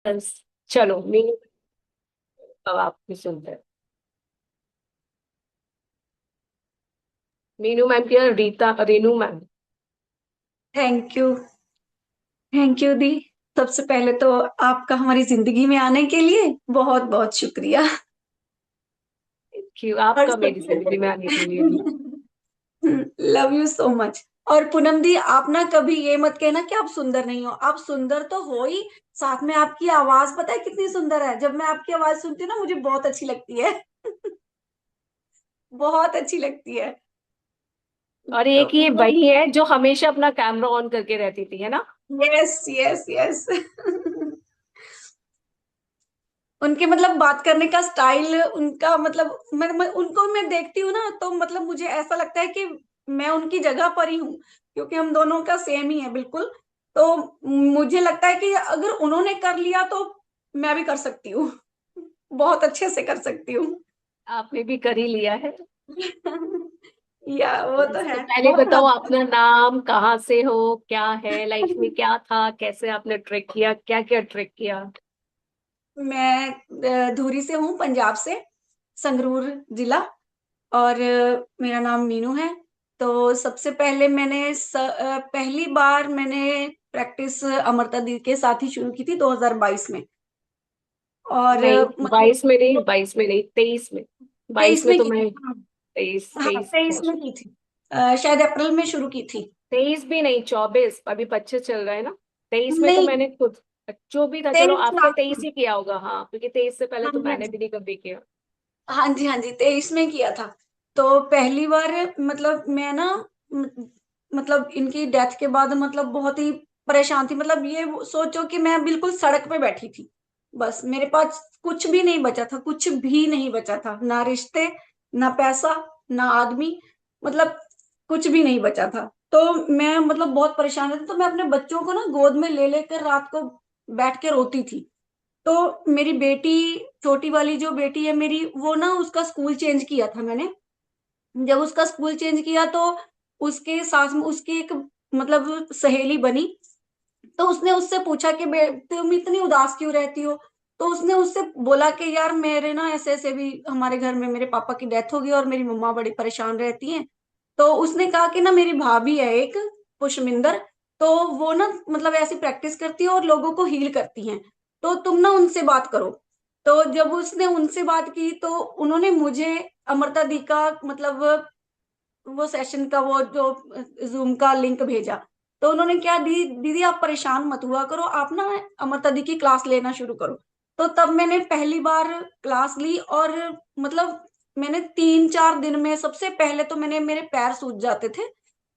बस। चलो मीनू, अब आपकी सुनते हैं। मीनू मैम की Rita Renu ma'am. Thank you. Thank you दी। सबसे पहले तो आपका हमारी जिंदगी में आने के लिए बहुत बहुत शुक्रिया। क्यों और आपका मेरी सबसे जिंदगी में आने के लिए भी। Love you so much. और पूनम दी, आप ना कभी ये मत कहना कि आप सुंदर नहीं हो। आप सुंदर तो हो ही, साथ में आपकी आवाज पता है कितनी सुंदर है। जब मैं आपकी आवाज सुनती हूँ ना, मुझे बहुत अच्छी लगती है। बहुत अच्छी लगती है। और तो एक ये वही है जो हमेशा अपना कैमरा ऑन करके रहती थी, है ना। Yes yes yes. उनके मतलब बात करने का स्टाइल, उनका मतलब मैं उनको मैं देखती हूँ ना, तो मतलब मुझे ऐसा लगता है कि मैं उनकी जगह पर ही हूँ, क्योंकि हम दोनों का सेम ही है बिल्कुल। तो मुझे लगता है कि अगर उन्होंने कर लिया तो मैं भी कर सकती हूँ। बहुत अच्छे से कर सकती हूँ। आपने भी कर ही लिया है। या वो तो तो है, पहले बहुत बताओ, मजा। अपना नाम, कहाँ से हो, क्या है लाइफ में, क्या था, कैसे आपने ट्रिक किया, क्या क्या ट्रिक किया। मैं धुरी से हूँ, पंजाब से, संगरूर जिला। और मेरा नाम मीनू है। तो सबसे पहले पहली बार मैंने प्रैक्टिस अमृता दी के साथ ही शुरू की थी 2022 में। और नहीं, मतलब 22 में नहीं, 22 में नहीं, 23 में। 22 23 में में तो की मैं थी। हाँ, तेईस हाँ, तेईस 23 में की थी। शायद अप्रैल में शुरू की थी। 23 भी नहीं, 24, अभी 25 चल रहा है ना। 23 में तो नहीं, मैंने खुद, जो भी था, चलो 23 आपने लास्ट 23 में। ही किया होगा, हाँ, क्योंकि 23 से पहले हाँ तो जी, हाँ मैंने जी। भी नहीं कभी किया। हाँ जी, हाँ जी, 23 में किया था। तो पहली बार मतलब मैं ना, म- मतलब इनकी डेथ के बाद मतलब बहुत ही परेशान थी। मतलब ये सोचो कि मैं बिल्कुल सड़क पे बैठी थी। बस मेरे पास कुछ भी नहीं बचा था, कुछ भी नहीं बचा था, ना रिश्ते, ना पैसा, ना आदमी, मतलब कुछ भी नहीं बचा था। तो मैं मतलब बहुत परेशान थी। तो मैं अपने बच्चों को ना गोद में ले लेकर रात को बैठ के रोती थी। तो मेरी बेटी, छोटी वाली जो बेटी है मेरी, वो ना उसका स्कूल चेंज किया था मैंने। जब उसका स्कूल चेंज किया तो उसके साथ में उसकी एक मतलब सहेली बनी। तो उसने उससे पूछा कि तुम इतनी उदास क्यों रहती हो। तो उसने उससे बोला कि यार मेरे ना ऐसे ऐसे भी हमारे घर में मेरे पापा की डेथ हो गई और मेरी मम्मा बड़ी परेशान रहती हैं। तो उसने कहा कि ना मेरी भाभी है एक, पुष्मिंदर। तो वो ना मतलब ऐसी प्रैक्टिस करती है और लोगों को हील करती हैं। तो तुम ना उनसे बात करो। तो जब उसने उनसे बात की तो उन्होंने मुझे अमृता दी का मतलब वो सेशन का वो जो जूम का लिंक भेजा। तो उन्होंने क्या, दी दीदी आप परेशान मत हुआ करो, आप ना अमृता दी की क्लास लेना शुरू करो। तो तब मैंने पहली बार क्लास ली। और मतलब मैंने 3-4 दिन में, सबसे पहले तो मैंने, मेरे पैर सूज जाते थे।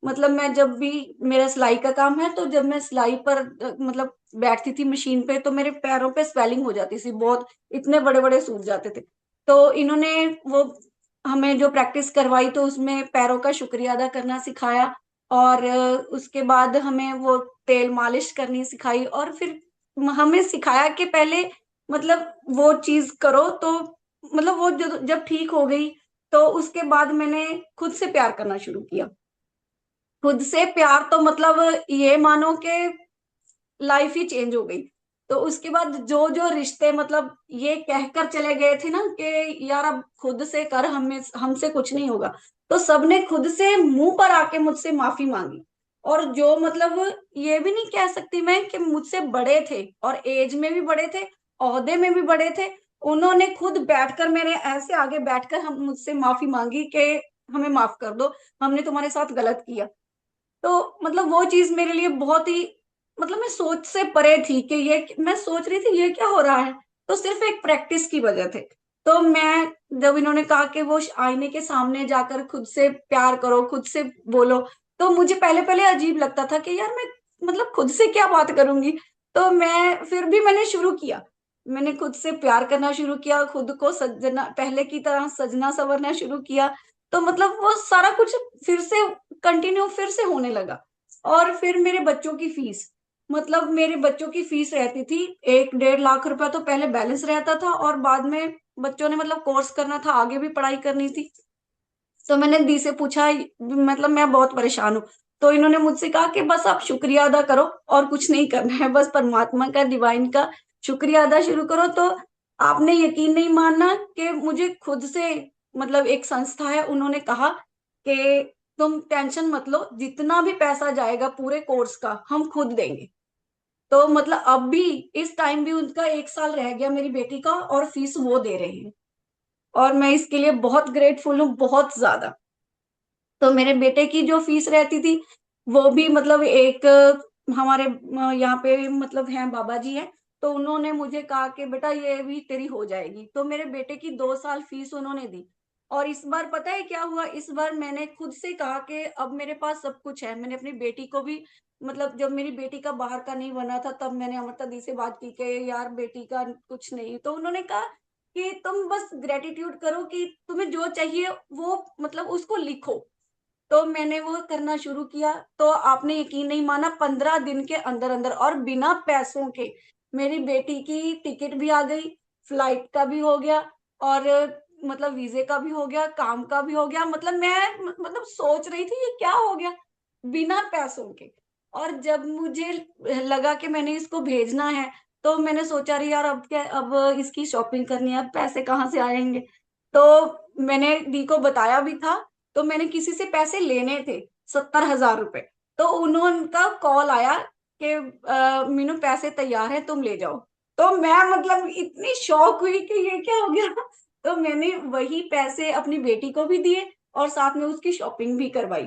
मतलब मैं जब भी, मेरा सिलाई का काम है, तो जब मैं सिलाई पर मतलब बैठती थी मशीन पे, तो मेरे पैरों पे स्वेलिंग हो जाती थी बहुत, इतने बड़े बड़े सूज जाते थे। तो इन्होंने वो हमें जो प्रैक्टिस करवाई, तो उसमें पैरों का शुक्रिया अदा करना सिखाया। और उसके बाद हमें वो तेल मालिश करनी सिखाई। और फिर हमें सिखाया कि पहले मतलब वो चीज करो। तो मतलब वो जब ठीक हो गई, तो उसके बाद मैंने खुद से प्यार करना शुरू किया। खुद से प्यार तो मतलब ये मानो कि लाइफ ही चेंज हो गई। तो उसके बाद जो जो रिश्ते मतलब ये कहकर चले गए थे ना कि यार अब खुद से कर, हमें हमसे कुछ नहीं होगा, तो सबने खुद से मुंह पर आके मुझसे माफी मांगी। और जो मतलब ये भी नहीं कह सकती मैं कि मुझसे बड़े थे और एज में भी बड़े थे, ओहदे में भी बड़े थे, उन्होंने खुद बैठकर, मेरे ऐसे आगे बैठकर हम मुझसे माफी मांगी कि हमें माफ कर दो, हमने तुम्हारे साथ गलत किया। तो मतलब वो चीज मेरे लिए बहुत ही, मतलब मैं सोच से परे थी कि ये, मैं सोच रही थी ये क्या हो रहा है। तो सिर्फ एक प्रैक्टिस की वजह थे। तो मैं, जब इन्होंने कहा कि वो आईने के सामने जाकर खुद से प्यार करो, खुद से बोलो, तो मुझे पहले पहले अजीब लगता था कि यार मैं मतलब खुद से क्या बात करूंगी। तो मैं फिर भी मैंने शुरू किया। मैंने खुद से प्यार करना शुरू किया, खुद को सजना, पहले की तरह सजना संवरना शुरू किया। तो मतलब वो सारा कुछ फिर से कंटिन्यू फिर से होने लगा। और फिर मेरे बच्चों की फीस, मतलब मेरे बच्चों की फीस रहती थी 1-1.5 लाख रुपया, तो पहले बैलेंस रहता था। और बाद में बच्चों ने मतलब कोर्स करना था, आगे भी पढ़ाई करनी थी। तो मैंने दी से पूछा, मतलब मैं बहुत परेशान हूँ। तो इन्होंने मुझसे कहा कि बस आप शुक्रिया अदा करो और कुछ नहीं करना है, बस परमात्मा का, डिवाइन का शुक्रिया अदा शुरू करो। तो आपने यकीन नहीं मानना कि मुझे खुद से मतलब एक संस्था है, उन्होंने कहा कि तुम टेंशन मत लो, जितना भी पैसा जाएगा पूरे कोर्स का हम खुद देंगे। तो मतलब अब भी इस टाइम भी उनका 1 साल रह गया मेरी बेटी का, और फीस वो दे रहे हैं। और मैं इसके लिए बहुत ग्रेटफुल हूँ, बहुत ज्यादा। तो मेरे बेटे की जो फीस रहती थी वो भी मतलब एक हमारे यहाँ पे मतलब हैं बाबा जी हैं, तो उन्होंने मुझे कहा कि बेटा ये भी तेरी हो जाएगी। तो मेरे बेटे की 2 साल फीस उन्होंने दी। और इस बार पता है क्या हुआ, इस बार मैंने खुद से कहा कि अब मेरे पास सब कुछ है। मैंने अपनी बेटी को भी मतलब जब मेरी बेटी का बाहर का नहीं बना था तब मैंने अमृता दी से बात की कि यार बेटी का कुछ नहीं, तो उन्होंने कहा कि तुम बस ग्रेटिट्यूड करो कि तुम्हें जो चाहिए वो मतलब उसको लिखो। तो मैंने वो करना शुरू किया। तो आपने यकीन नहीं माना, 15 दिन के अंदर अंदर और बिना पैसों के मेरी बेटी की टिकट भी आ गई, फ्लाइट का भी हो गया, और मतलब वीजे का भी हो गया, काम का भी हो गया। मतलब मैं मतलब सोच रही थी ये क्या हो गया बिना पैसों के। और जब मुझे लगा कि मैंने इसको भेजना है, तो मैंने सोचा रही यार अब क्या, अब इसकी शॉपिंग करनी है, अब पैसे कहाँ से आएंगे। तो मैंने दी को बताया भी था। तो मैंने किसी से पैसे लेने थे, 70,000 रुपए। तो उन्होंने कॉल आया कि मीनू पैसे तैयार है तुम ले जाओ। तो मैं मतलब इतनी शॉक हुई कि ये क्या हो गया। तो मैंने वही पैसे अपनी बेटी को भी दिए और साथ में उसकी शॉपिंग भी करवाई।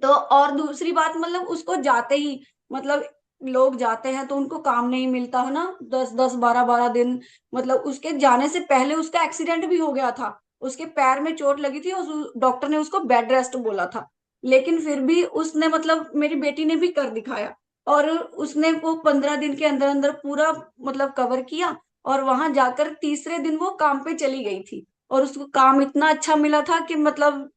तो और दूसरी बात मतलब उसको जाते ही मतलब लोग जाते हैं तो उनको काम नहीं मिलता है ना, 10 10 12 12 दिन। मतलब उसके जाने से पहले उसका एक्सीडेंट भी हो गया था, उसके पैर में चोट लगी थी और डॉक्टर ने उसको बेड रेस्ट बोला था। लेकिन फिर भी उसने मतलब मेरी बेटी ने भी कर दिखाया, और उसने वो 15 दिन के अंदर अंदर पूरा मतलब कवर किया। और वहां जाकर तीसरे दिन वो काम पे चली गई थी, और उसको काम इतना अच्छा मिला था कि मतलब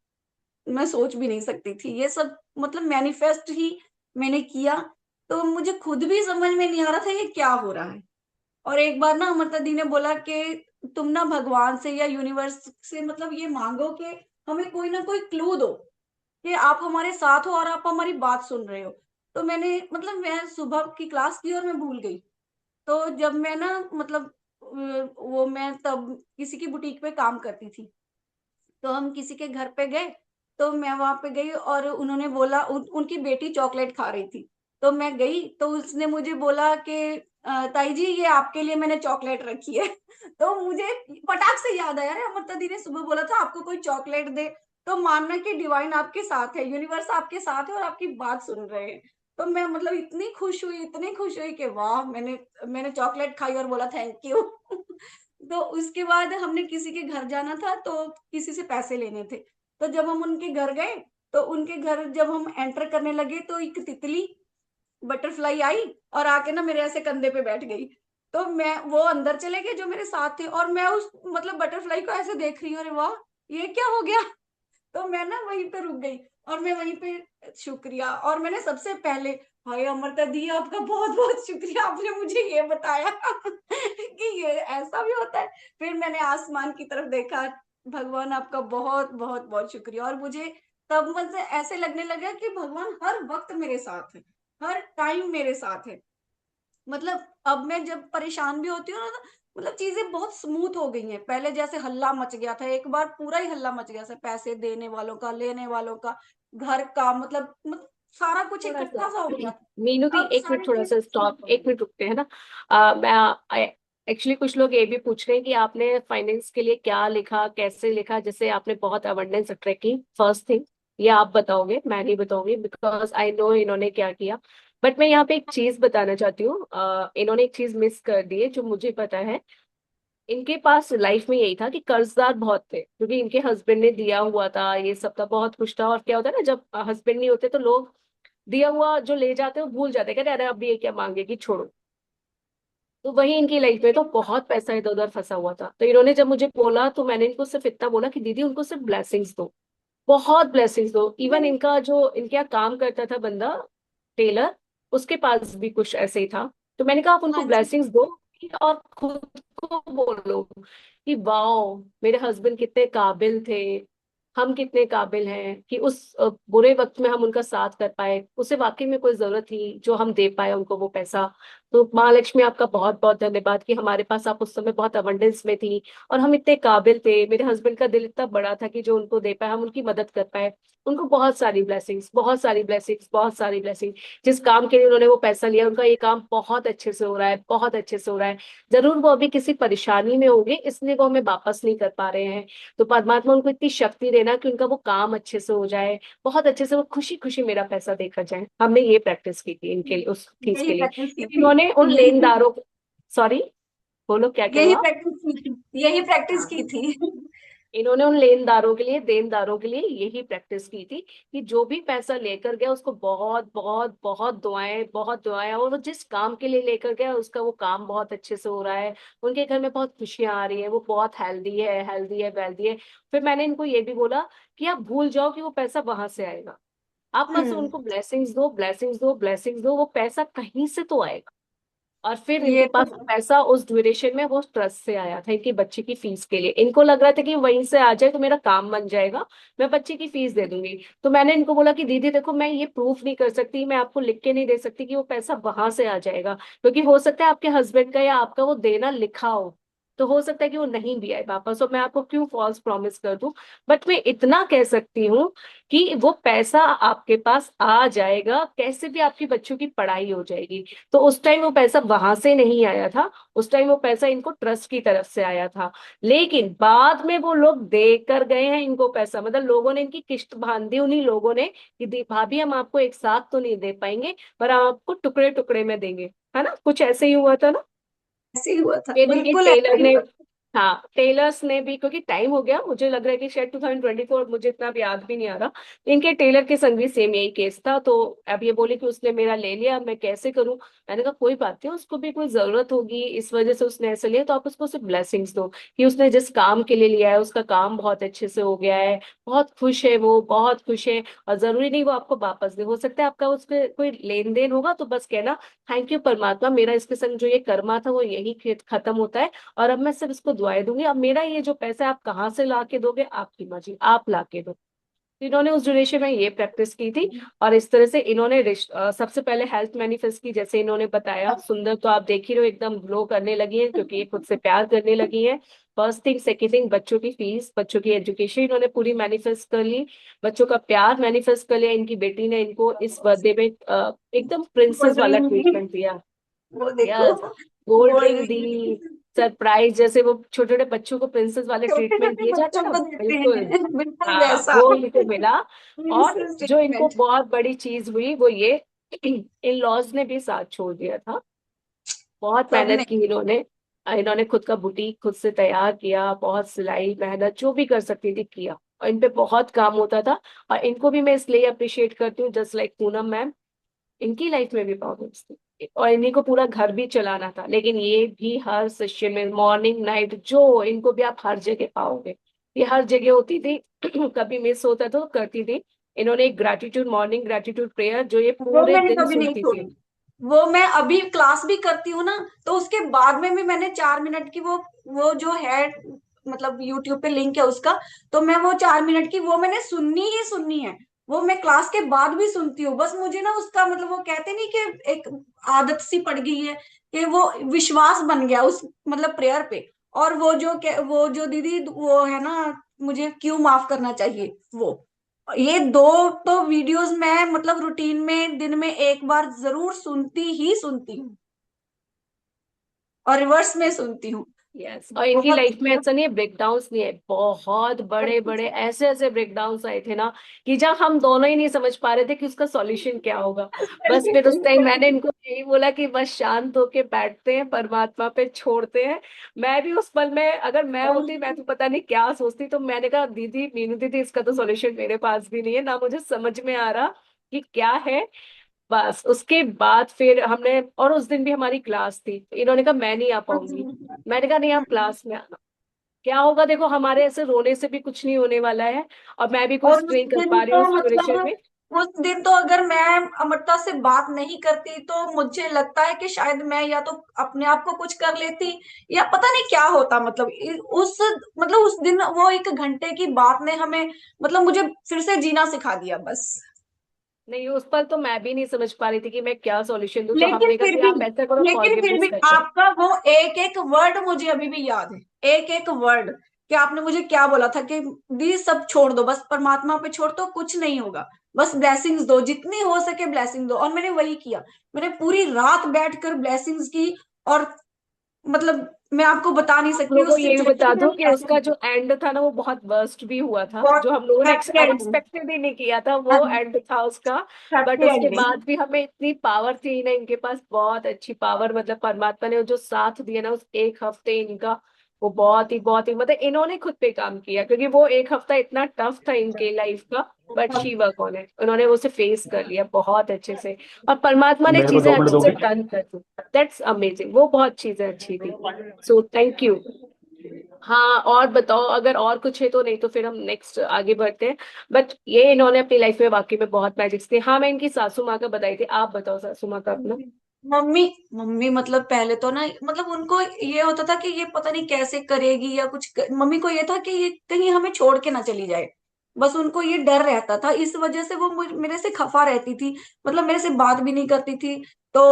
मैं सोच भी नहीं सकती थी ये सब। मतलब मैनिफेस्ट ही मैंने किया। तो मुझे खुद भी समझ में नहीं आ रहा था ये क्या हो रहा है। और एक बार ना अमृता दी ने बोला कि तुम ना भगवान से या यूनिवर्स से मतलब ये मांगो कि हमें कोई ना कोई क्लू दो कि आप हमारे साथ हो और आप हमारी बात सुन रहे हो। तो मैंने मतलब मैं सुबह की क्लास की और मैं भूल गई। तो जब मैं ना मतलब वो मैं तब किसी की बुटीक पे काम करती थी। तो हम किसी के घर पे गए, तो मैं वहां पे गई और उन्होंने बोला उनकी बेटी चॉकलेट खा रही थी। तो मैं गई तो उसने मुझे बोला कि ताई जी ये आपके लिए मैंने चॉकलेट रखी है। तो मुझे फटाक से याद आया, अरे अमृता दी ने सुबह बोला था आपको कोई चॉकलेट दे। तो मानना कि डिवाइन आपके साथ है, यूनिवर्स आपके साथ है और आपकी बात सुन रहे हैं। तो मैं मतलब इतनी खुश हुई, इतनी खुश हुई कि वाह, मैंने मैंने चॉकलेट खाई और बोला थैंक यू। तो उसके बाद हमने किसी के घर जाना था, तो किसी से पैसे लेने थे। तो जब हम उनके घर गए, तो उनके घर जब हम एंटर करने लगे तो एक तितली बटरफ्लाई आई और आके ना मेरे ऐसे कंधे पे बैठ गई। तो मैं वो अंदर चले गए जो मेरे साथ थे, और मैं उस मतलब बटरफ्लाई को ऐसे देख रही हूँ, अरे वाह ये क्या हो गया। तो मैं ना वहीं पे रुक गई और मैं वहीं पे शुक्रिया, और मैंने सबसे पहले हाय अमृता दी आपका बहुत बहुत शुक्रिया, आपने मुझे ये बताया कि ये ऐसा भी होता है। फिर मैंने आसमान की तरफ देखा, भगवान आपका बहुत बहुत बहुत शुक्रिया। और मुझे तब मुझे ऐसे लगने लगा कि भगवान हर वक्त मेरे साथ है, हर टाइम मेरे साथ है। मतलब अब मैं जब परेशान भी होती हूँ ना, तो मतलब चीजें बहुत स्मूथ हो गई हैं। पहले जैसे हल्ला मच गया था, एक बार पूरा ही हल्ला मच गया था, पैसे देने वालों का, लेने वालों का, घर का, मतलब सारा कुछ थोड़ा सा इकट्ठा सा हो गया मीनू दी, था। अब एक मिनट, सारी थोड़ा सा चीजें स्मूथ स्टॉप, हो एक गई। मिनट रुकते हैं ना। मैं एक्चुअली कुछ लोग ये भी पूछ रहे हैं कि आपने फाइनेंस के लिए क्या लिखा, कैसे लिखा, जैसे आपने बहुत अबंडेंस ट्रैकिंग फर्स्ट थिंग, ये आप बताओगे, मैं नहीं बताऊंगी, बिकॉज आई नो इन्होंने क्या किया। बट मैं यहाँ पे एक चीज बताना चाहती हूँ, इन्होंने एक चीज मिस कर दी है जो मुझे पता है। इनके पास लाइफ में यही था कि कर्जदार बहुत थे, क्योंकि इनके हस्बैंड ने दिया हुआ था, ये सब था, बहुत खुश था। और क्या होता है ना, जब हस्बैंड नहीं होते तो लोग दिया हुआ जो ले जाते हैं वो भूल जाते हैं, कहते हैं अरे अब ये क्या मांगेगी, छोड़ो। तो वही इनकी लाइफ में तो बहुत पैसा इधर उधर फंसा हुआ था। तो इन्होंने जब मुझे बोला तो मैंने इनको सिर्फ इतना बोला कि दीदी उनको सिर्फ ब्लेसिंग्स दो, बहुत ब्लेसिंग्स दो। इवन नहीं, इनका जो इनके यहाँ काम करता था बंदा, टेलर, उसके पास भी कुछ ऐसे ही था। तो मैंने कहा आप उनको हाँ जी। ब्लेसिंग्स दो, और खुद को बोलो कि वाओ मेरे हस्बैंड कितने काबिल थे, हम कितने काबिल हैं कि उस बुरे वक्त में हम उनका साथ कर पाए, उसे वाकई में कोई जरूरत थी जो हम दे पाए उनको वो पैसा। तो महालक्ष्मी आपका बहुत बहुत धन्यवाद कि हमारे पास आप उस समय बहुत अबंडेंस में थी, और हम इतने काबिल थे, मेरे हस्बैंड का दिल इतना बड़ा था कि जो उनको दे पाए हम उनकी मदद कर पाए। उनको बहुत सारी ब्लेसिंग्स, बहुत सारी ब्लेसिंग्स, बहुत सारी ब्लेसिंग। जिस काम के लिए उन्होंने वो पैसा लिया, उनका ये काम बहुत अच्छे से हो रहा है, बहुत अच्छे से हो रहा है। जरूर वो अभी किसी परेशानी में होंगे, इसलिए वो हमें वापस नहीं कर पा रहे हैं। तो परमात्मा उनको इतनी शक्ति देना कि उनका वो काम अच्छे से हो जाए, बहुत अच्छे से वो खुशी खुशी मेरा पैसा देकर जाए। हमने ये प्रैक्टिस की थी इनके लिए, उस चीज यही के लिए। प्रैक्टिस की फिर थी। इन्होंने उन यही लेनदारों को, सॉरी, बोलो क्या कह रहे यही हो आप? प्रैक्टिस की थी। यही प्रैक्टिस की हाँ, थी। इन्होंने उन लेनदारों के लिए, देनदारों के लिए यही प्रैक्टिस की थी कि जो भी पैसा लेकर गया उसको बहुत बहुत बहुत दुआएं, बहुत दुआएं, और वो जिस काम के लिए लेकर गया उसका वो काम बहुत अच्छे से हो रहा है। उनके घर में बहुत खुशियां आ रही है, वो बहुत हेल्दी है, हेल्दी है, वेल्दी है। फिर मैंने इनको ये भी बोला कि आप भूल जाओ कि वो पैसा वहां से आएगा। आप बस हम्म। उनको ब्लेसिंग्स दो, ब्लेसिंग्स दो, ब्लेसिंग्स दो, वो पैसा कहीं से तो आएगा। और फिर ये इनके तो पास पैसा उस ड्यूरेशन में वो ट्रस्ट से आया था, इनकी बच्चे की फीस के लिए। इनको लग रहा था कि वहीं से आ जाए तो मेरा काम बन जाएगा, मैं बच्चे की फीस दे दूंगी। तो मैंने इनको बोला कि दीदी देखो, मैं ये प्रूफ नहीं कर सकती, मैं आपको लिख के नहीं दे सकती कि वो पैसा वहां से आ जाएगा, क्योंकि हो सकता है आपके हस्बैंड का या आपका वो देना लिखा हो, तो हो सकता है कि वो नहीं भी आए वापस, और मैं आपको क्यों फॉल्स प्रॉमिस कर दूं। बट मैं इतना कह सकती हूँ कि वो पैसा आपके पास आ जाएगा, कैसे भी आपकी बच्चों की पढ़ाई हो जाएगी। तो उस टाइम वो पैसा वहां से नहीं आया था, उस टाइम वो पैसा इनको ट्रस्ट की तरफ से आया था। लेकिन बाद में वो लोग देकर गए हैं इनको पैसा, मतलब लोगों ने इनकी किश्त बांध दी उन्हीं लोगों ने कि भाभी हम आपको एक साथ तो नहीं दे पाएंगे, पर हम आपको टुकड़े टुकड़े में देंगे। है ना, कुछ ऐसे ही हुआ था ना। ऐसे ही हुआ था, फिर इनके बिल्कुल ऐसे टेलर ही ने, हुआ था। हाँ टेलर्स ने भी, क्योंकि टाइम हो गया, मुझे लग रहा है कि शायद 2024, मुझे इतना भी याद भी नहीं आ रहा। इनके टेलर के संग भी सेम यही केस था। तो अब ये बोले कि उसने मेरा ले लिया, अब मैं कैसे करूं। मैंने कहा कोई बात नहीं, उसको भी कोई जरूरत होगी, इस वजह से उसने ऐसे लिया, तो आप उसको सिर्फ ब्लेसिंग्स दो कि उसने जिस काम के लिए लिया है उसका काम बहुत अच्छे से हो गया है, बहुत खुश है, वो बहुत खुश है। और जरूरी नहीं वो आपको वापस दे, हो सकता है आपका उस पर कोई लेन देन होगा तो बस कहना थैंक यू परमात्मा, मेरा इसके संग जो ये कर्मा था वो यही खत्म होता है, और अब मैं सिर्फ इसको दुआएं दूंगी। अब मेरा ये जो पैसा है आप कहाँ से ला के दोगे, आपकी मर्जी, आप ला के दो। तो इन्होंने उस ड्यूरेशन में ये प्रैक्टिस की थी। और इस तरह से इन्होंने सबसे पहले हेल्थ मैनिफेस्ट की, जैसे इन्होंने बताया, सुंदर तो आप देख ही रहे हो, एकदम ग्लो करने लगी है क्योंकि ये खुद से प्यार करने लगी है। फर्स्ट थिंग, सेकेंड थिंग, बच्चों की फीस, बच्चों की एजुकेशन इन्होंने पूरी मैनिफेस्ट कर ली। बच्चों का प्यार मैनिफेस्ट कर लिया। इनकी बेटी ने इनको इस बर्थडे में एकदम प्रिंसेस गोल्ड वाला रिंग, ट्रीटमेंट दिया। वो देखो, यस, गोल्ड गोल्ड रिंग दी, रिंग सरप्राइज, जैसे वो छोटे छोटे बच्चों को प्रिंसेस वाले छोटे ट्रीटमेंट छोटे दिए जाते बच्चों हैं ना, को देते बिल्कुल। हैं, बिल्कुल हाँ, वैसा। वो इनको मिला। और प्रिंसेस जो इनको ट्रीटमेंट। बहुत बड़ी चीज हुई वो ये, इन लॉज ने भी साथ छोड़ दिया था। बहुत मेहनत सबने। की इन्होंने। इन्होंने खुद का बुटीक खुद से तैयार किया, बहुत सिलाई मेहनत जो भी कर सकती थी किया, और इन पे बहुत काम होता था। और इनको भी मैं इसलिए अप्रिशिएट करती हूँ, जस्ट लाइक पूनम मैम, इनकी लाइफ में भी प्रॉब्लम्स थी और इन्हीं को पूरा घर भी चलाना था, लेकिन ये भी हर सेशन में मॉर्निंग नाइट, जो इनको भी आप हर जगह पाओगे, ये हर जगह होती थी। कभी मिस होता तो करती थी। इन्होंने एक ग्रैटिट्यूड, मॉर्निंग ग्रैटिट्यूड प्रेयर जो ये वो पूरे मैंने दिन कभी नहीं सुनती थी। छोड़ी। वो मैं अभी क्लास भी करती हूँ ना, तो उसके बाद में भी मैंने 4 मिनट की वो जो है, मतलब यूट्यूब पे लिंक है उसका, तो मैं वो 4 मिनट की वो मैंने सुननी ही सुननी है। वो मैं क्लास के बाद भी सुनती हूँ, बस मुझे ना उसका मतलब वो कहते नहीं कि एक आदत सी पड़ गई है, कि वो विश्वास बन गया उस मतलब प्रेयर पे। और वो जो दीदी वो है ना, मुझे क्यों माफ करना चाहिए, वो ये दो तो वीडियोस मैं मतलब रूटीन में दिन में एक बार जरूर सुनती ही सुनती हूँ, और रिवर्स में सुनती हूँ। यस, और इनकी बहुत लाइफ में ऐसा नहीं है, ब्रेकडाउन्स नहीं है, बहुत बड़े बड़े ऐसे ऐसे ब्रेकडाउन्स आए थे ना, कि जब हम दोनों ही नहीं समझ पा रहे थे कि उसका सॉल्यूशन क्या होगा। बस फिर उस टाइम मैंने इनको यही बोला कि बस शांत होके बैठते हैं, परमात्मा पे छोड़ते हैं। मैं भी उस पल में, अगर मैं होती, मैं तो पता नहीं क्या सोचती। तो मैंने कहा दीदी, मीनू दीदी, इसका तो सॉल्यूशन मेरे पास भी नहीं है, ना मुझे समझ में आ रहा कि क्या है। बस उसके बाद फिर हमने, और उस दिन भी हमारी क्लास थी, तो इन्होंने कहा मैं नहीं आ पाऊंगी। मैंने कहा नहीं, आप क्लास में आना। क्या होगा देखो, हमारे ऐसे रोने से भी कुछ नहीं होने वाला है, और मैं भी कोई और उस स्ट्रेन कर दिन पा रही हूँ तो उस ड्यूरेशन मतलब में। उस दिन तो अगर मैं अमृता से बात नहीं करती तो मुझे लगता है कि शायद मैं या तो अपने आप को कुछ कर लेती, या पता नहीं क्या होता। मतलब उस दिन वो 1 घंटे की बात ने हमें मतलब मुझे फिर से जीना सिखा दिया बस। नहीं, उस पर तो मैं भी नहीं समझ पा रही थी कि मैं क्या सॉल्यूशन दूं, तो लेकिन हमने कहा फिर कि भी आप ऐसा करो, लेकिन फिर फॉरगिवनेस भी करते हैं। आपका वो एक एक वर्ड मुझे अभी भी याद है, एक एक वर्ड, कि आपने मुझे क्या बोला था कि दी सब छोड़ दो, बस परमात्मा पे छोड़ दो, कुछ नहीं होगा, बस ब्लेसिंग्स दो, जितनी हो सके ब्लेसिंग दो। और मैंने वही किया, मैंने पूरी रात बैठकर ब्लेसिंग्स की। और मतलब मैं आपको बता नहीं आप सकती लोगों को उस ये भी सिचुएशन बता में दूं हम कि कैसे उसका थे। जो एंड था ना वो बहुत वर्स्ट भी हुआ था, बहुत जो हम लोगों ने हैप्पी एंडिंग, अनएक्सपेक्टेड ही नहीं किया था, वो एंड था उसका। बट हैप्पी उसके एंडिंग। बाद भी हमें इतनी पावर थी ना इनके पास, बहुत अच्छी पावर, मतलब परमात्मा ने जो साथ दिया ना उस एक हफ्ते इनका, वो बहुत ही मतलब इन्होंने खुद पे काम किया, क्योंकि वो एक हफ्ता इतना टफ था इनके लाइफ का। बट शी वर्क ऑन है, उन्होंने उसे फेस कर लिया बहुत अच्छे से, और परमात्मा ने मेरे को चीजें दो मिनट अच्छे से दोगे? डन कर दी। दैट्स अमेजिंग, वो बहुत चीजें अच्छी थी। So thank you. हाँ, और बताओ, अगर और कुछ है तो, नहीं तो फिर हम नेक्स्ट आगे बढ़ते हैं। बट ये इन्होंने अपनी लाइफ में वाकई में बहुत मैजिक्स थे। हाँ, मैं इनकी सासू माँ का बताई थी, आप बताओ सासू माँ का अपना। मम्मी मम्मी मतलब पहले तो ना, मतलब उनको ये होता था कि ये पता नहीं कैसे करेगी या कुछ मम्मी को ये था कि ये कहीं हमें छोड़ के ना चली जाए, बस उनको ये डर रहता था। इस वजह से वो मेरे से खफा रहती थी, मतलब मेरे से बात भी नहीं करती थी। तो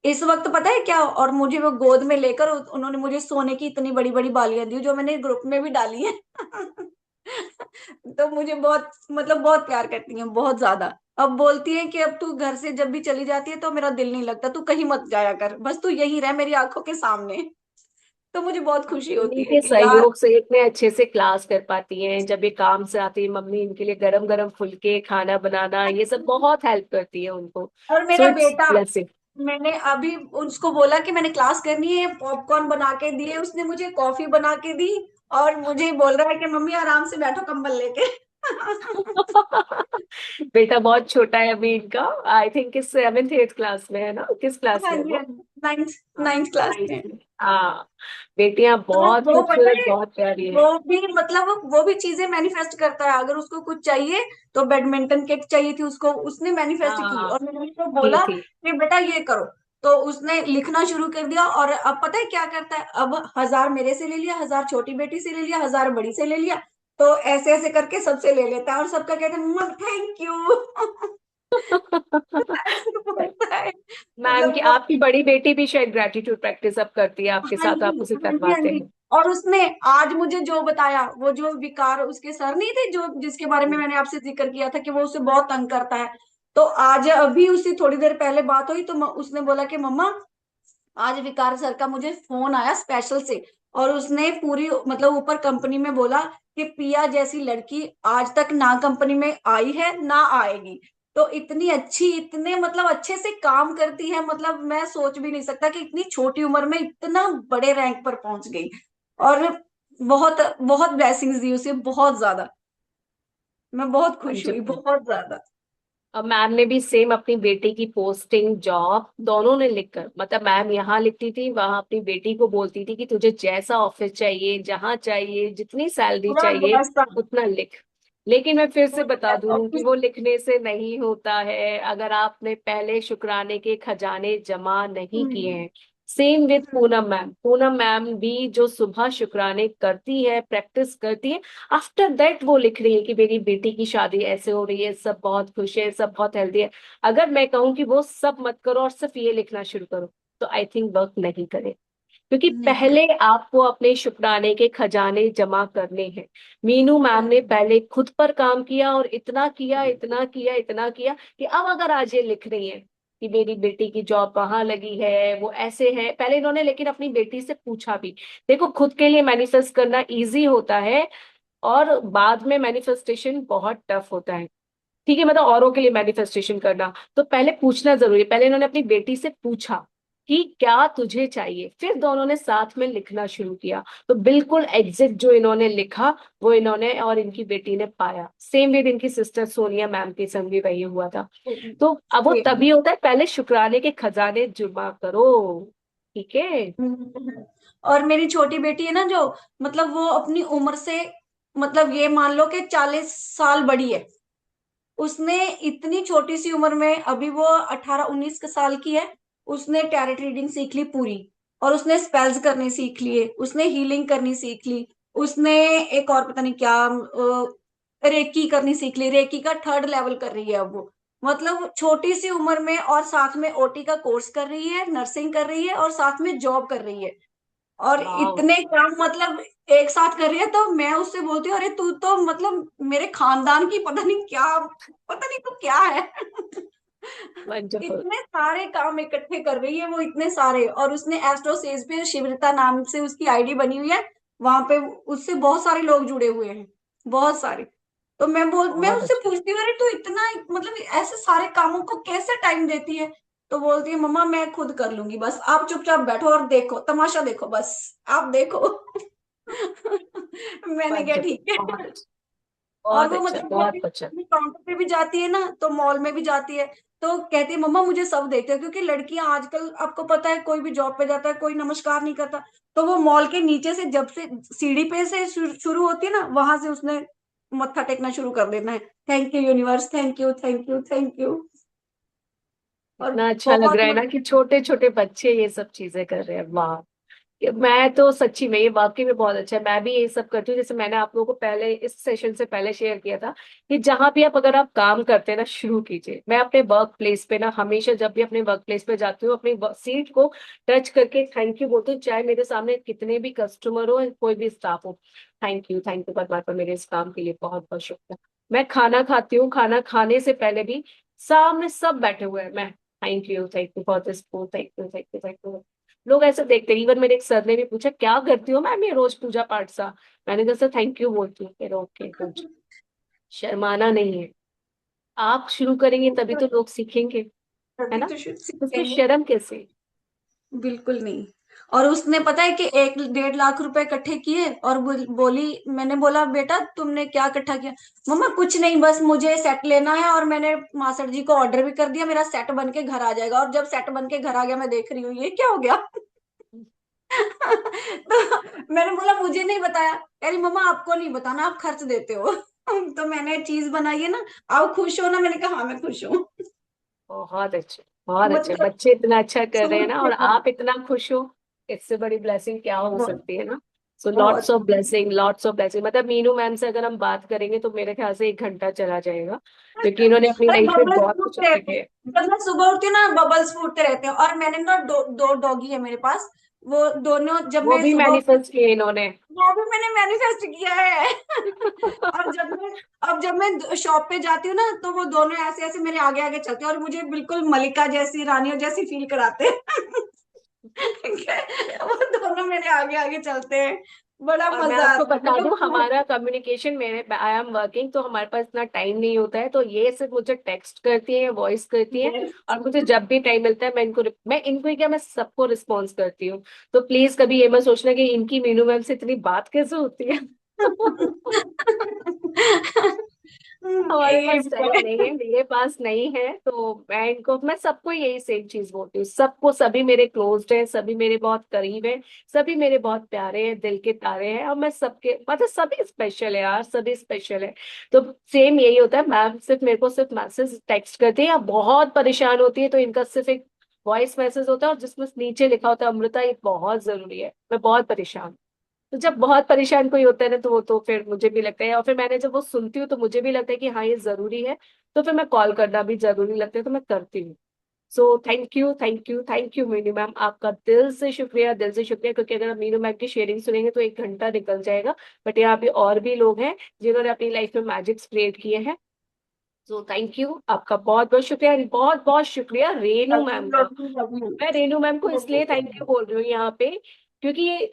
इस वक्त पता है क्या, और मुझे वो गोद में लेकर उन्होंने मुझे सोने की इतनी बड़ी बड़ी बालियां दी, जो मैंने ग्रुप में भी डाली है। तो मुझे बहुत मतलब बहुत प्यार करती हैं, बहुत ज्यादा। अब बोलती है कि अब तू घर से जब भी चली जाती है तो मेरा दिल नहीं लगता, तू कहीं मत जाया कर, बस तू यहीं रह मेरी आंखों के सामने। तो मुझे बहुत खुशी इन्हीं होती है के कि यार। सहयोग से इतने अच्छे से क्लास कर पाती हैं, जब ये काम से आती है मम्मी इनके लिए गरम गरम फुल्के खाना बनाना, ये सब बहुत हेल्प करती है उनको। और सो मेरा इट्स बेटा, ब्लेसिंग। मैंने अभी उसको बोला कि मैंने क्लास करनी है, पॉपकॉर्न बना के दिए उसने मुझे, कॉफी बना के दी, और मुझे बोल रहा है कि मम्मी आराम से बैठो कंबल लेके। बेटा बहुत छोटा है अभी इनका, आई थिंक इस 7th 8th क्लास में है ना, किस क्लास हाँ में है जी, हाँ वो? जी, नाइन्थ हाँ, नाइन्थ क्लास में। nice। हाँ, बेटियां तो बहुत वो पता खूबसूरत, है, बहुत प्यारी है। वो भी मतलब वो भी चीजें मैनिफेस्ट करता है, अगर उसको कुछ चाहिए तो बैडमिंटन किट चाहिए थी उसको, उसने मैनिफेस्ट की, हाँ, और मैंने उसको की बोला थी। कि बेटा ये करो, तो उसने लिखना शुरू कर दिया। और अब पता है क्या करता है, अब 1000 मेरे से ले लिया, 1000 छोटी बेटी से ले लिया, 1000 बड़ी से ले लिया, तो ऐसे ऐसे करके सबसे ले लेता है, और सबका कहता है मम्मा थैंक यू। ऐसे बोलता है। मैम की मतलब आपकी बड़ी बेटी भी शायद ग्रेटिट्यूड प्रैक्टिस अब करती है आपके हाँ साथ, जी, आप उसे हाँ जी, हाँ करवाते जी। हैं। और उसने आज मुझे जो बताया, वो जो विकार उसके सर नहीं थे, जो जिसके बारे में मैंने आपसे जिक्र किया था कि वो उसे बहुत तंग करता है, तो आज अभी उससे थोड़ी देर पहले बात हुई, तो उसने बोला कि मम्मा आज विकार सर का मुझे फोन आया स्पेशल से, और उसने पूरी मतलब ऊपर कंपनी में बोला कि पिया जैसी लड़की आज तक ना कंपनी में आई है ना आएगी। तो इतनी अच्छी, इतने मतलब अच्छे से काम करती है, मतलब मैं सोच भी नहीं सकता कि इतनी छोटी उम्र में इतना बड़े रैंक पर पहुंच गई। और बहुत बहुत ब्लेसिंग्स दी उसे, बहुत ज्यादा। मैं बहुत हाँ खुश जी। हुई, बहुत ज्यादा। अब मैम ने भी सेम अपनी बेटी की पोस्टिंग, जॉब, दोनों ने लिखकर, मतलब मैम यहाँ लिखती थी, वहां अपनी बेटी को बोलती थी कि तुझे जैसा ऑफिस चाहिए, जहाँ चाहिए, जितनी सैलरी पूरा चाहिए वैसा उतना लिख। लेकिन मैं फिर से पूरा बता वैसा दूं कि वो लिखने से नहीं होता है, अगर आपने पहले शुक्राने के खजाने जमा नहीं किए हम्म, हैं। Same with Poonam ma'am, Poonam ma'am भी जो सुबह शुक्राने करती है, प्रैक्टिस करती है, आफ्टर दैट वो लिख रही है कि मेरी बेटी की शादी ऐसे हो रही है, सब बहुत खुश है, सब बहुत हेल्दी है। अगर मैं कहूँ कि वो सब मत करो और सिर्फ ये लिखना शुरू करो, तो आई थिंक वर्क नहीं करे, क्योंकि नहीं कर। पहले आपको अपने शुक्राने के खजाने जमा करने हैं। मीनू मैम ने पहले खुद पर काम किया, और इतना किया, इतना किया, इतना किया, कि अब अगर आज ये लिख रही है कि मेरी बेटी की जॉब वहां लगी है, वो ऐसे है, पहले इन्होंने लेकिन अपनी बेटी से पूछा भी। देखो, खुद के लिए मैनिफेस्ट करना इजी होता है, और बाद में मैनिफेस्टेशन बहुत टफ होता है। ठीक है, मतलब औरों के लिए मैनिफेस्टेशन करना, तो पहले पूछना जरूरी है। पहले इन्होंने अपनी बेटी से पूछा कि क्या तुझे चाहिए, फिर दोनों ने साथ में लिखना शुरू किया, तो बिल्कुल एग्जैक्ट जो इन्होंने लिखा वो इन्होंने और इनकी बेटी ने पाया। सेम विद इनकी सिस्टर सोनिया मैम के संग भी वही हुआ था। तो अब वो तभी होता है, पहले शुक्राने के खजाने जमा करो। ठीक है। और मेरी छोटी बेटी है ना, जो मतलब वो अपनी उम्र से, मतलब ये मान लो कि 40 साल बड़ी है। उसने इतनी छोटी सी उम्र में, अभी वो 18 19 साल की है, उसने टैरेट रीडिंग सीख ली पूरी, और उसने स्पेल्स करने सीख लिए, उसने हीलिंग करनी सीख ली, उसने एक और पता नहीं क्या रेकी करनी सीख ली, रेकी का 3rd लेवल कर रही है अब वो। मतलब छोटी सी उम्र में, और साथ में ओटी का कोर्स कर रही है, नर्सिंग कर रही है, और साथ में जॉब कर रही है, और वाह। इतने काम मतलब एक साथ कर रही है। तो मैं उससे बोलती हूँ, अरे तू तो मतलब मेरे खानदान की पता नहीं क्या, पता नहीं तू क्या है। वंडरफुल। इतने सारे काम इकट्ठे कर रही है वो, इतने सारे। और उसने एस्ट्रोसेज पे शिवृता नाम से उसकी आईडी बनी हुई है, वहां पे उससे बहुत सारे लोग जुड़े हुए हैं, बहुत सारे। तो मैं बहुत उससे अच्छा। पूछती हूँ, अरे तू इतना मतलब ऐसे सारे कामों को कैसे टाइम देती है? तो बोलती है, मम्मा मैं खुद कर लूंगी, बस आप चुपचाप बैठो और देखो, तमाशा देखो, बस आप देखो। मैंने क्या, वंडरफुल, ठीक है। बहुत अच्छा। और बहुत वो अच्छा, मतलब जब भी बहुत अच्छा। काउंटर पे भी जाती है ना, तो मॉल में भी जाती है, तो कहती है, मम्मा मुझे सब देखते हैं, क्योंकि लड़कियां आजकल आपको पता है, कोई भी जॉब पे जाता है कोई नमस्कार नहीं करता। तो वो मॉल के नीचे से, जब से सीढ़ी पे से शुरू होती है ना, वहां से उसने मत्था टेकना शुरू कर देना है, thank you universe, thank you, thank you, thank you. और इतना अच्छा लग बहुत रहा है ना कि छोटे छोटे बच्चे ये सब चीजें कर रहे हैं, वाह। मैं तो सच्ची में ये वाकई में बहुत अच्छा है, मैं भी ये सब करती हूँ। जैसे मैंने आप लोगों को पहले इस सेशन से पहले शेयर किया था कि जहां भी आप, अगर आप काम करते हैं ना, शुरू कीजिए। मैं अपने वर्क प्लेस पे ना हमेशा, जब भी अपने वर्क प्लेस पे जाती हूँ, अपनी सीट को टच करके थैंक यू बोलती हूँ, चाहे मेरे सामने कितने भी कस्टमर हो, कोई भी स्टाफ हो। थैंक यू परमात्मा, मेरे इस काम के लिए बहुत बहुत शुक्रिया। मैं खाना खाती हूँ, खाना खाने से पहले भी सामने सब बैठे हुए हैं, मैं thank you for this food, thank you, thank you, thank you. लोग ऐसे देखते हैं। इवन मेरे एक सर ने भी पूछा क्या करती हो मैम ये रोज पूजा पाठ सा। मैंने कहा सर थैंक यू बोलती हूँ, फिर ओके कुछ शर्माना नहीं है। आप शुरू करेंगे तभी तो लोग सीखेंगे, है तभी ना? तो शुरू उसमें सीखेंगे। शर्म कैसे? बिल्कुल नहीं। और उसने पता है कि 1.5 लाख रुपए इकट्ठे किए, और बोली, मैंने बोला बेटा तुमने क्या इकट्ठा किया? मम्मा कुछ नहीं, बस मुझे सेट लेना है, और मैंने मास्टर जी को ऑर्डर भी कर दिया, मेरा सेट बन के घर आ जाएगा। और जब सेट बन के घर आ गया, मैं देख रही हूँ ये क्या हो गया। तो मैंने बोला मुझे नहीं बताया, कह रही मम्मा आपको नहीं बताना, आप खर्च देते हो। तो मैंने चीज बनाई है ना, आप खुश हो ना? मैंने कहा हाँ मैं खुश हूँ। बहुत अच्छे, बहुत अच्छे मतलब बच्चे इतना अच्छा कर रहे हैं सोच ना, के और आप इतना खुश हो। इससे बड़ी ब्लेसिंग क्या हो बहुत सकती है ना? सो लॉट्स बहुत of blessing, lots of blessing. मतलब मीनू मैम से अगर हम बात करेंगे तो मेरे ख्याल से 1 घंटा चला जाएगा, क्योंकि इन्होंने अपनी अरे लाइफ में बबल्स बहुत कुछ फूटते अचीव रहते किया है। हैं, जब मैं सुबह उठती हूँ ना बबल्स फूटते रहते हैं। और मैंने ना दो डॉगी है मेरे पास, वो दोनों जब वो मैं भी सुबह उठती मैनिफेस्ट किए इन्होंने। वो भी मैंने मैनिफेस्ट किया है। और जब मैं शॉप पे जाती हूँ ना, तो वो दोनों ऐसे ऐसे मेरे आगे आगे चलते हैं, और मुझे बिल्कुल मलिका जैसी, रानियों जैसी फील कराते हैं। ठीक है? वो दोनों मेरे आगे आगे चलते हैं, बड़ा और मैं मजा आपको आता है बता दूं, मतलब। हमारा कम्युनिकेशन, मेरे आई एम वर्किंग, तो हमारे पास इतना टाइम नहीं होता है, तो ये सिर्फ मुझे टेक्स्ट करती है, वॉइस करती है। Yes. और मुझे जब भी टाइम मिलता है मैं इनको ही क्या, मैं सबको रिस्पॉन्स करती हूँ। तो प्लीज कभी ये मत सोचना कि इनकी मीनू मैम से इतनी बात कैसे होती है। हमारे ये पास भी टाइम है। नहीं है, मेरे पास नहीं है, तो मैं सबको यही सेम चीज बोलती हूँ। सबको, सभी मेरे क्लोज्ड हैं, सभी मेरे बहुत करीब हैं, सभी मेरे बहुत प्यारे हैं, दिल के तारे हैं, और मैं सबके मतलब सभी स्पेशल है यार, सभी स्पेशल है। तो सेम यही होता है, मैम सिर्फ मेरे को सिर्फ मैसेज टेक्स्ट करती है, या बहुत परेशान होती है तो इनका सिर्फ एक वॉइस मैसेज होता है, और जिसमें नीचे लिखा होता है अमृता ये बहुत जरूरी है, मैं बहुत परेशान। तो जब बहुत परेशान कोई होता है ना, तो वो तो फिर मुझे भी लगता है, और फिर मैंने जब वो सुनती हूँ तो मुझे भी लगता है कि हाँ ये जरूरी है, तो फिर मैं कॉल करना भी जरूरी लगता है, तो मैं करती हूँ। So thank you, thank you, thank you Meenu ma'am, आपका दिल से शुक्रिया, दिल से शुक्रिया। क्योंकि अगर हम मीनू मैम की शेयरिंग सुनेंगे तो 1 घंटा निकल जाएगा, बट यहाँ पे और भी लोग हैं जिन्होंने अपनी लाइफ में मैजिक्स क्रिएट किए हैं। सो थैंक यू, आपका बहुत बहुत शुक्रिया, बहुत बहुत शुक्रिया रेनू Love you, मैम का। love you, love you. मैं रेनू मैम को Love इसलिए थैंक you. यू बोल रही हूँ यहाँ पे, क्योंकि ये